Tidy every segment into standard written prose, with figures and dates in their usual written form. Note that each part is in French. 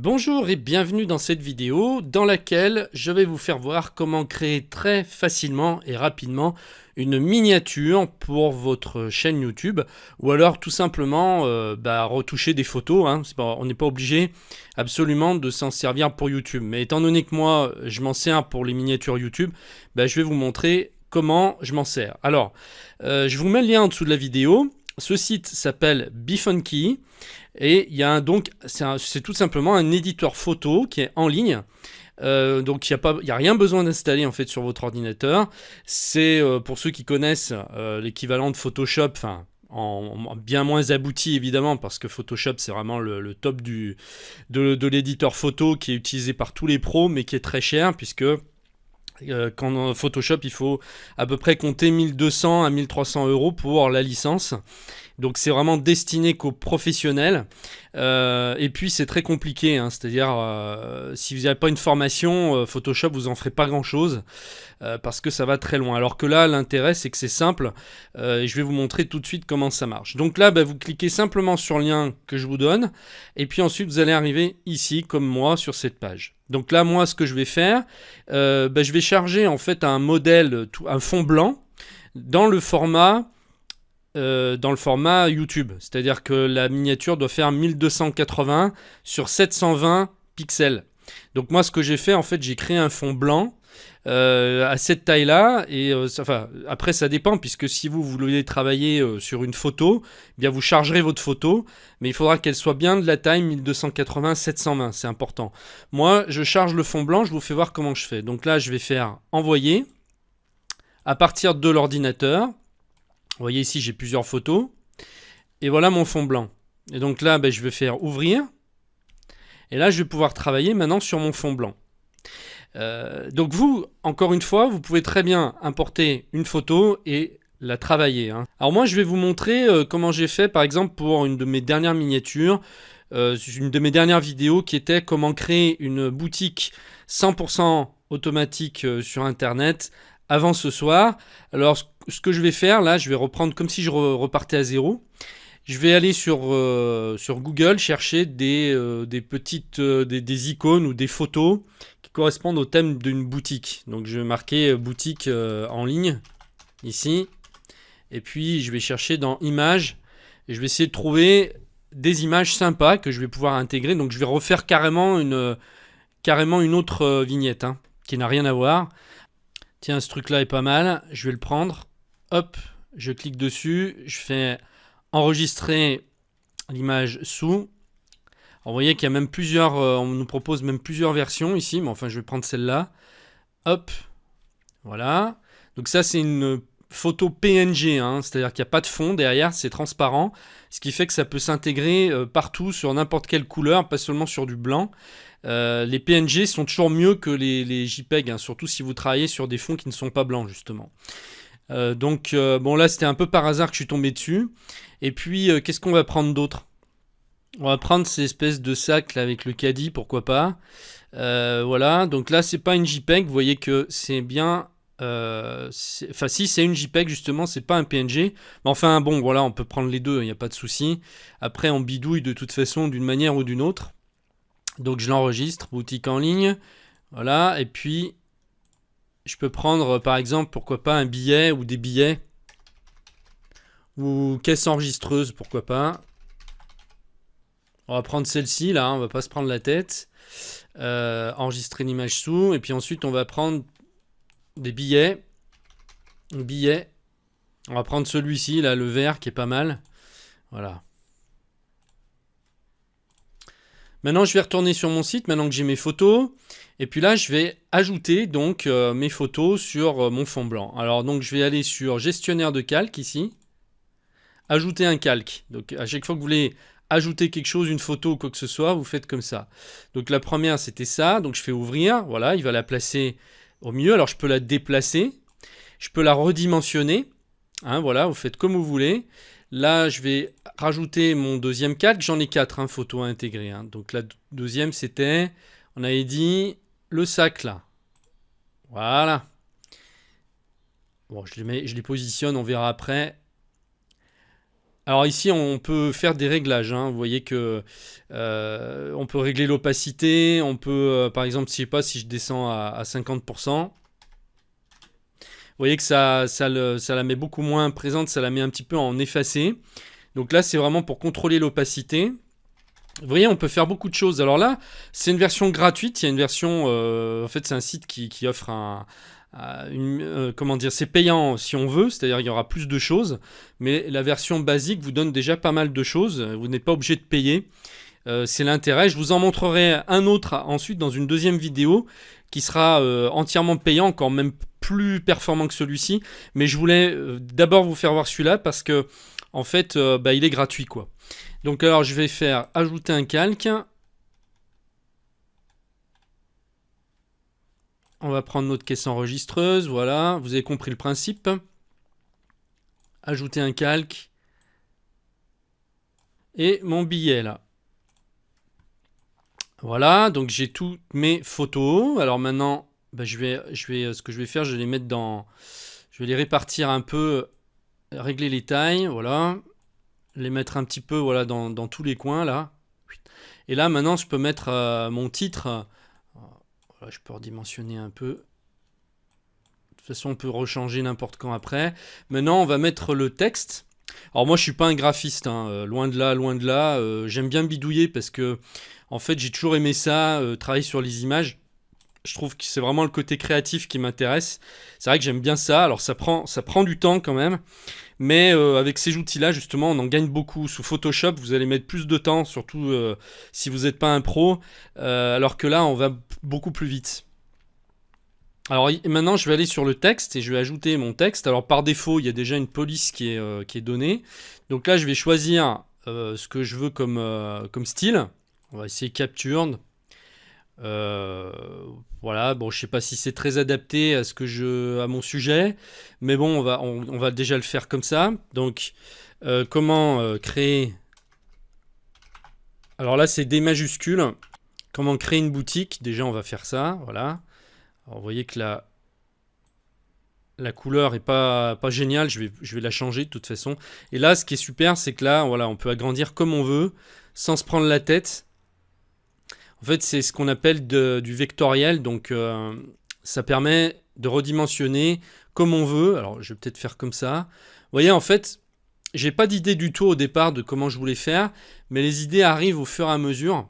Bonjour et bienvenue dans cette vidéo dans laquelle je vais vous faire voir comment créer très facilement et rapidement une miniature pour votre chaîne YouTube ou alors tout simplement retoucher des photos. On n'est pas obligé absolument de s'en servir pour YouTube. Mais étant donné que moi je m'en sers pour les miniatures YouTube, je vais vous montrer comment je m'en sers. Alors, je vous mets le lien en dessous de la vidéo. Ce site s'appelle BeFunky et il y a c'est tout simplement un éditeur photo qui est en ligne. Donc il n'y a rien besoin d'installer en fait sur votre ordinateur. C'est pour ceux qui connaissent l'équivalent de Photoshop, enfin en bien moins abouti évidemment, parce que Photoshop c'est vraiment le top de l'éditeur photo qui est utilisé par tous les pros, mais qui est très cher puisque quand Photoshop il faut à peu près compter 1200 à 1300 euros pour la licence. Donc c'est vraiment destiné qu'aux professionnels. Et puis c'est très compliqué, c'est-à-dire si vous n'avez pas une formation, Photoshop vous en ferez pas grand-chose parce que ça va très loin. Alors que là l'intérêt c'est que c'est simple et je vais vous montrer tout de suite comment ça marche. Donc là vous cliquez simplement sur le lien que je vous donne et puis ensuite vous allez arriver ici comme moi sur cette page. Donc là moi ce que je vais faire, je vais charger en fait un modèle, un fond blanc dans le format YouTube, c'est-à-dire que la miniature doit faire 1280 sur 720 pixels. Donc moi ce que j'ai fait en fait, j'ai créé un fond blanc à cette taille-là et après ça dépend, puisque si vous voulez travailler sur une photo, bien vous chargerez votre photo, mais il faudra qu'elle soit bien de la taille 1280-720, c'est important. Moi je charge le fond blanc, je vous fais voir comment je fais. Donc là je vais faire envoyer à partir de l'ordinateur. Vous voyez ici, j'ai plusieurs photos. Et voilà mon fond blanc. Et donc là, je vais faire ouvrir. Et là, je vais pouvoir travailler maintenant sur mon fond blanc. Donc vous, encore une fois, vous pouvez très bien importer une photo et la travailler. Alors moi, je vais vous montrer comment j'ai fait, par exemple, pour une de mes dernières miniatures, une de mes dernières vidéos qui était comment créer une boutique 100% automatique sur Internet avant ce soir. Alors ce que je vais faire là, je vais reprendre comme si je repartais à zéro. Je vais aller sur Google chercher des icônes ou des photos qui correspondent au thème d'une boutique. Donc je vais marquer boutique en ligne ici. Et puis je vais chercher dans images et je vais essayer de trouver des images sympas que je vais pouvoir intégrer. Donc je vais refaire carrément une autre vignette qui n'a rien à voir. Tiens, ce truc-là est pas mal, je vais le prendre. Hop, je clique dessus, je fais enregistrer l'image sous. Alors, vous voyez qu'il y a même plusieurs, on nous propose même plusieurs versions ici, mais enfin je vais prendre celle-là. Hop, voilà. Donc ça c'est une photo PNG, c'est-à-dire qu'il n'y a pas de fond derrière, c'est transparent, ce qui fait que ça peut s'intégrer partout sur n'importe quelle couleur, pas seulement sur du blanc. Les PNG sont toujours mieux que les JPEG, surtout si vous travaillez sur des fonds qui ne sont pas blancs justement. Bon là c'était un peu par hasard que je suis tombé dessus. Et puis qu'est-ce qu'on va prendre d'autre? On va prendre ces espèces de sacs là avec le caddie, pourquoi pas. Voilà, donc là c'est pas une JPEG, vous voyez que c'est bien... si c'est une JPEG justement, c'est pas un PNG. Mais enfin bon voilà, on peut prendre les deux, il n'y a pas de souci. Après on bidouille de toute façon d'une manière ou d'une autre. Donc je l'enregistre, boutique en ligne, voilà, et puis je peux prendre par exemple, pourquoi pas un billet ou des billets, ou caisse enregistreuse, pourquoi pas. On va prendre celle-ci là, on va pas se prendre la tête. Enregistrer une image sous, et puis ensuite on va prendre des billets. On va prendre celui-ci là, le vert qui est pas mal, voilà. Maintenant, je vais retourner sur mon site, maintenant que j'ai mes photos. Et puis là, je vais ajouter donc mes photos sur mon fond blanc. Alors, donc, je vais aller sur gestionnaire de calque ici. Ajouter un calque. Donc, à chaque fois que vous voulez ajouter quelque chose, une photo ou quoi que ce soit, vous faites comme ça. Donc, la première, c'était ça. Donc, je fais ouvrir. Voilà, il va la placer au milieu. Alors, je peux la déplacer. Je peux la redimensionner. Voilà, vous faites comme vous voulez. Là, je vais rajouter mon deuxième calque. J'en ai 4 photos à intégrer. Donc la deuxième, c'était, on avait dit, le sac là. Voilà. Bon, je les positionne, on verra après. Alors ici, on peut faire des réglages, hein. Vous voyez que on peut régler l'opacité. On peut, par exemple, je sais pas si je descends à 50%. Vous voyez que ça la met beaucoup moins présente, ça la met un petit peu en effacé. Donc là, c'est vraiment pour contrôler l'opacité. Vous voyez, on peut faire beaucoup de choses. Alors là, c'est une version gratuite. Il y a une version, en fait, c'est un site qui offre comment dire, c'est payant si on veut, c'est-à-dire il y aura plus de choses, mais la version basique vous donne déjà pas mal de choses. Vous n'êtes pas obligé de payer. C'est l'intérêt. Je vous en montrerai un autre ensuite dans une deuxième vidéo qui sera entièrement payant, encore même plus performant que celui-ci. Mais je voulais d'abord vous faire voir celui-là parce que en fait, il est gratuit quoi. Donc alors je vais faire ajouter un calque. On va prendre notre caisse enregistreuse, voilà, vous avez compris le principe. Ajouter un calque. Et mon billet là. Voilà, donc j'ai toutes mes photos. Alors maintenant, ce que je vais faire, je vais les mettre dans... Je vais les répartir un peu, régler les tailles, voilà. Les mettre un petit peu voilà, dans tous les coins là. Et là maintenant je peux mettre mon titre. Voilà, je peux redimensionner un peu. De toute façon on peut rechanger n'importe quand après. Maintenant on va mettre le texte. Alors moi je suis pas un graphiste, hein, loin de là, loin de là. J'aime bien bidouiller parce que en fait j'ai toujours aimé ça, travailler sur les images. Je trouve que c'est vraiment le côté créatif qui m'intéresse. C'est vrai que j'aime bien ça. Alors ça prend du temps quand même. Mais avec ces outils-là, justement, on en gagne beaucoup. Sous Photoshop, vous allez mettre plus de temps, surtout si vous n'êtes pas un pro, alors que là, on va beaucoup plus vite. Alors maintenant, je vais aller sur le texte et je vais ajouter mon texte. Alors par défaut, il y a déjà une police qui est donnée. Donc là, je vais choisir ce que je veux comme style. On va essayer Captured. Euh, voilà, bon, je sais pas si c'est très adapté à mon sujet, mais bon, on va déjà le faire comme ça. Donc, comment créer... Alors là, c'est des majuscules. Comment créer une boutique? Déjà, on va faire ça, voilà. Alors, vous voyez que la couleur est pas géniale, je vais la changer de toute façon. Et là, ce qui est super, c'est que là, voilà, on peut agrandir comme on veut, sans se prendre la tête. En fait, c'est ce qu'on appelle du vectoriel, donc ça permet de redimensionner comme on veut. Alors, je vais peut-être faire comme ça. Vous voyez, en fait, j'ai pas d'idée du tout au départ de comment je voulais faire, mais les idées arrivent au fur et à mesure.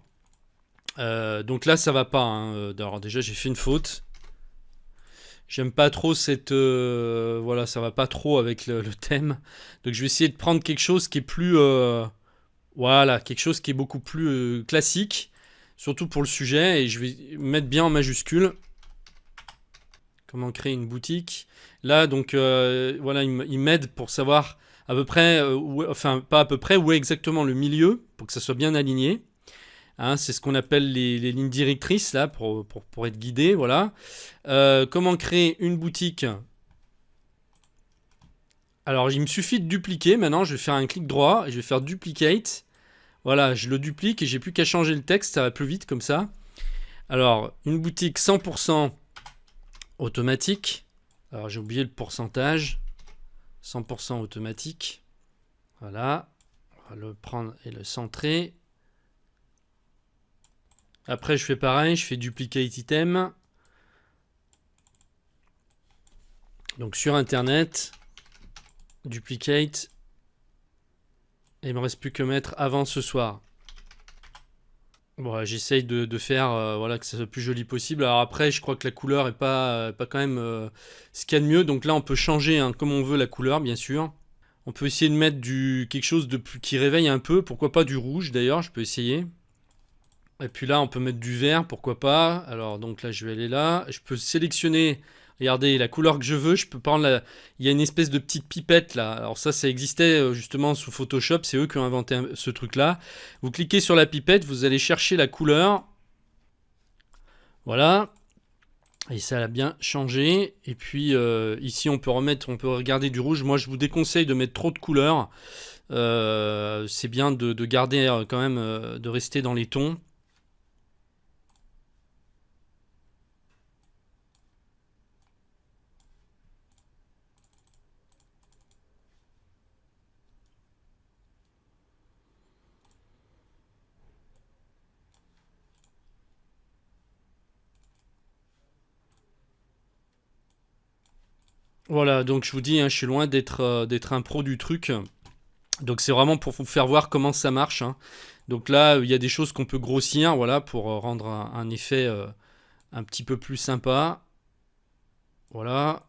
Donc là, ça va pas, hein. Alors déjà, j'ai fait une faute. J'aime pas trop cette... voilà, ça va pas trop avec le thème. Donc je vais essayer de prendre quelque chose qui est plus... voilà, quelque chose qui est beaucoup plus classique, surtout pour le sujet, et je vais mettre bien en majuscule. Comment créer une boutique. Là, donc, voilà, il m'aide pour savoir à peu près, enfin, pas à peu près, où est exactement le milieu, pour que ça soit bien aligné. Hein, c'est ce qu'on appelle les lignes directrices, là, pour être guidé, voilà. Comment créer une boutique. Alors, il me suffit de dupliquer. Maintenant, je vais faire un clic droit et je vais faire duplicate. Voilà, je le duplique et j'ai plus qu'à changer le texte, ça va plus vite comme ça. Alors, une boutique 100% automatique. Alors, j'ai oublié le pourcentage. 100% automatique. Voilà. On va le prendre et le centrer. Après, je fais pareil, je fais duplicate item. Donc, sur Internet, duplicate. Et il me reste plus que mettre avant ce soir. Bon, j'essaye de faire voilà, que ça soit le plus joli possible. Alors après, je crois que la couleur est pas quand même ce qu'il y a de mieux. Donc là, on peut changer hein, comme on veut la couleur, bien sûr. On peut essayer de mettre quelque chose de plus, qui réveille un peu. Pourquoi pas du rouge, d'ailleurs, je peux essayer. Et puis là, on peut mettre du vert, pourquoi pas. Alors, donc là, je vais aller là. Je peux sélectionner, regardez, la couleur que je veux. Je peux prendre il y a une espèce de petite pipette là. Alors ça existait justement sous Photoshop. C'est eux qui ont inventé ce truc-là. Vous cliquez sur la pipette, vous allez chercher la couleur. Voilà. Et ça a bien changé. Et puis ici, on peut regarder du rouge. Moi, je vous déconseille de mettre trop de couleurs. C'est bien de garder quand même, de rester dans les tons. Voilà, donc je vous dis, hein, je suis loin d'être un pro du truc. Donc c'est vraiment pour vous faire voir comment ça marche, hein. Donc là, il y a des choses qu'on peut grossir, voilà, pour rendre un effet un petit peu plus sympa. Voilà.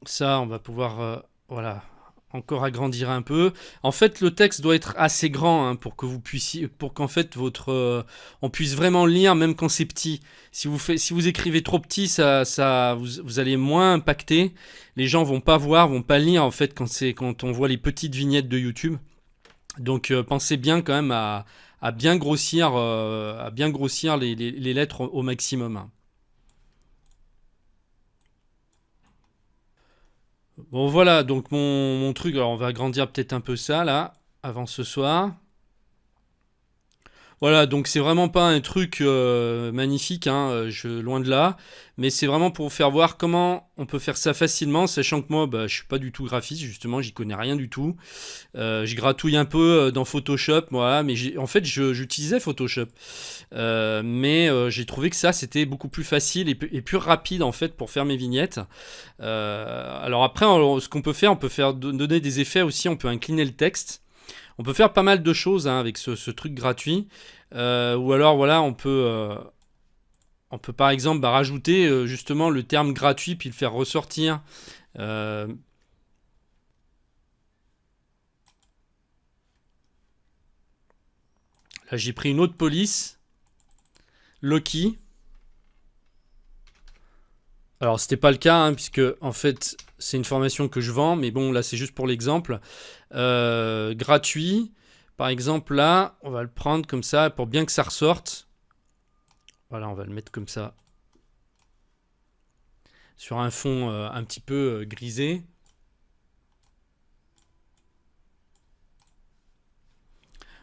Ça, on va pouvoir, voilà, encore agrandir un peu. En fait, le texte doit être assez grand, hein, pour que vous puissiez, pour qu'en fait on puisse vraiment lire même quand c'est petit. Si vous écrivez trop petit, vous allez moins impacter. Les gens vont pas voir, vont pas lire en fait quand on voit les petites vignettes de YouTube. Donc pensez bien quand même à bien grossir les lettres au maximum, hein. Bon voilà, donc mon truc, alors on va agrandir peut-être un peu ça là, avant ce soir. Voilà, donc c'est vraiment pas un truc magnifique, hein, loin de là, mais c'est vraiment pour vous faire voir comment on peut faire ça facilement, sachant que moi, bah, je suis pas du tout graphiste, justement, j'y connais rien du tout. Je gratouille un peu dans Photoshop, voilà, mais en fait, j'utilisais Photoshop. Mais j'ai trouvé que ça, c'était beaucoup plus facile et plus rapide, en fait, pour faire mes vignettes. Alors après, ce qu'on peut faire, on peut faire donner des effets aussi, on peut incliner le texte. On peut faire pas mal de choses, hein, avec ce truc gratuit. Ou alors, voilà, on peut par exemple, bah, rajouter justement le terme gratuit puis le faire ressortir. Euh, Là, j'ai pris une autre police, Loki. Alors, c'était pas le cas, hein, puisque en fait, c'est une formation que je vends, mais bon, là, c'est juste pour l'exemple. Gratuit. Par exemple, là, on va le prendre comme ça pour bien que ça ressorte. Voilà, on va le mettre comme ça sur un fond un petit peu grisé.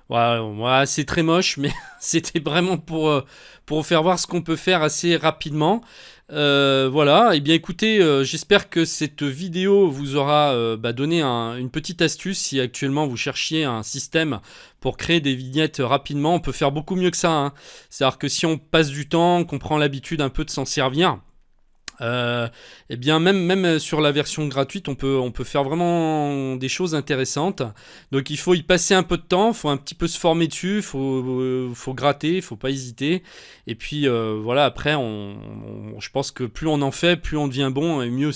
Voilà, moi, c'est très moche, mais c'était vraiment pour vous faire voir ce qu'on peut faire assez rapidement. Voilà, et bien écoutez, j'espère que cette vidéo vous aura bah, donné une petite astuce si actuellement vous cherchiez un système pour créer des vignettes rapidement. On peut faire beaucoup mieux que ça, hein. C'est-à-dire que si on passe du temps, qu'on prend l'habitude un peu de s'en servir, et bien même sur la version gratuite, on peut faire vraiment des choses intéressantes. Donc il faut y passer un peu de temps, il faut un petit peu se former dessus, faut gratter, il faut pas hésiter. Et puis voilà, après, je pense que plus on en fait, plus on devient bon et mieux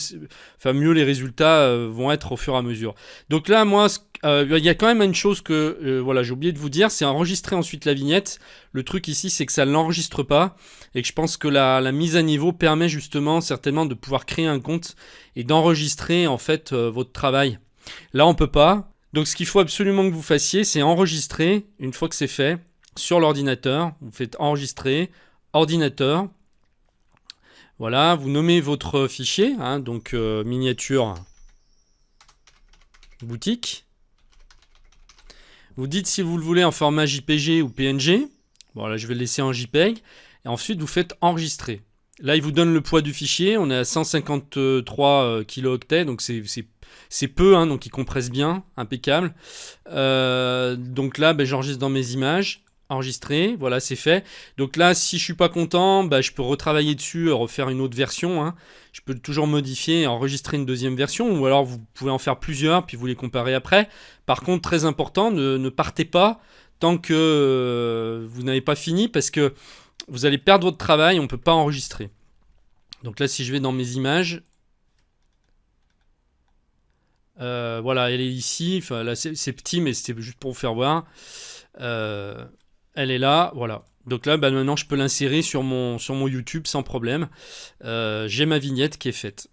les résultats vont être au fur et à mesure. Donc là, moi, il y a quand même une chose que voilà, j'ai oublié de vous dire, c'est enregistrer ensuite la vignette. Le truc ici, c'est que ça ne l'enregistre pas et que je pense que la mise à niveau permet justement certainement de pouvoir créer un compte et d'enregistrer en fait votre travail. Là, on peut pas. Donc, ce qu'il faut absolument que vous fassiez, c'est enregistrer. Une fois que c'est fait, sur l'ordinateur, vous faites enregistrer, ordinateur. Voilà, vous nommez votre fichier, hein, donc miniature boutique. Vous dites si vous le voulez en format JPG ou PNG. Bon, là, je vais le laisser en JPEG. Et ensuite, vous faites enregistrer. Là, il vous donne le poids du fichier. On est à 153 kilooctets, donc c'est peu, hein, donc il compresse bien, impeccable. Donc là, j'enregistre dans mes images. Enregistrer, voilà, c'est fait. Donc là, si je suis pas content, je peux retravailler dessus, refaire une autre version, hein. Je peux toujours modifier et enregistrer une deuxième version, ou alors vous pouvez en faire plusieurs, puis vous les comparez après. Par contre, très important, ne partez pas tant que vous n'avez pas fini, parce que vous allez perdre votre travail, on ne peut pas enregistrer. Donc là, si je vais dans mes images, voilà, elle est ici. Enfin, là, c'est petit, mais c'était juste pour vous faire voir. Elle est là, voilà. Donc là, maintenant, je peux l'insérer sur mon YouTube sans problème. J'ai ma vignette qui est faite.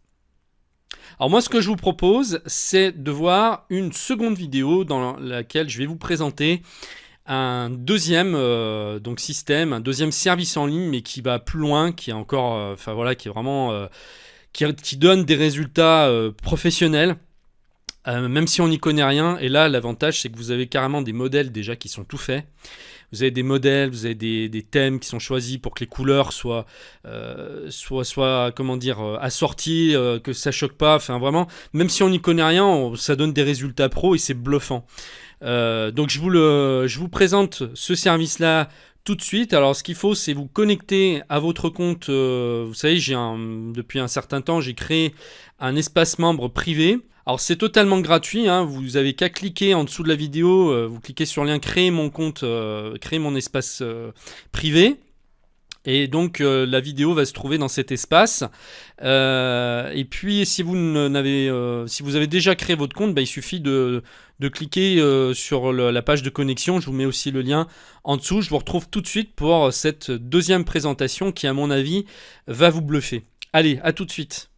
Alors moi, ce que je vous propose, c'est de voir une seconde vidéo dans laquelle je vais vous présenter un deuxième donc système, un deuxième service en ligne, mais qui va plus loin, qui est encore, enfin voilà, qui est vraiment, qui donne des résultats professionnels. Même si on n'y connaît rien, et là l'avantage c'est que vous avez carrément des modèles déjà qui sont tout faits. Vous avez des modèles, vous avez des thèmes qui sont choisis pour que les couleurs soient comment dire, assorties, que ça choque pas. Enfin vraiment, même si on n'y connaît rien, ça donne des résultats pro et c'est bluffant. Donc je vous présente ce service-là tout de suite. Alors, ce qu'il faut, c'est vous connecter à votre compte. Vous savez, depuis un certain temps, j'ai créé un espace membre privé. Alors, c'est totalement gratuit, hein. Vous avez qu'à cliquer en dessous de la vidéo. Vous cliquez sur le lien créer mon compte, créer mon espace privé. Et donc la vidéo va se trouver dans cet espace. Et puis si vous avez déjà créé votre compte, il suffit de cliquer sur la page de connexion. Je vous mets aussi le lien en dessous. Je vous retrouve tout de suite pour cette deuxième présentation qui, à mon avis, va vous bluffer. Allez, à tout de suite.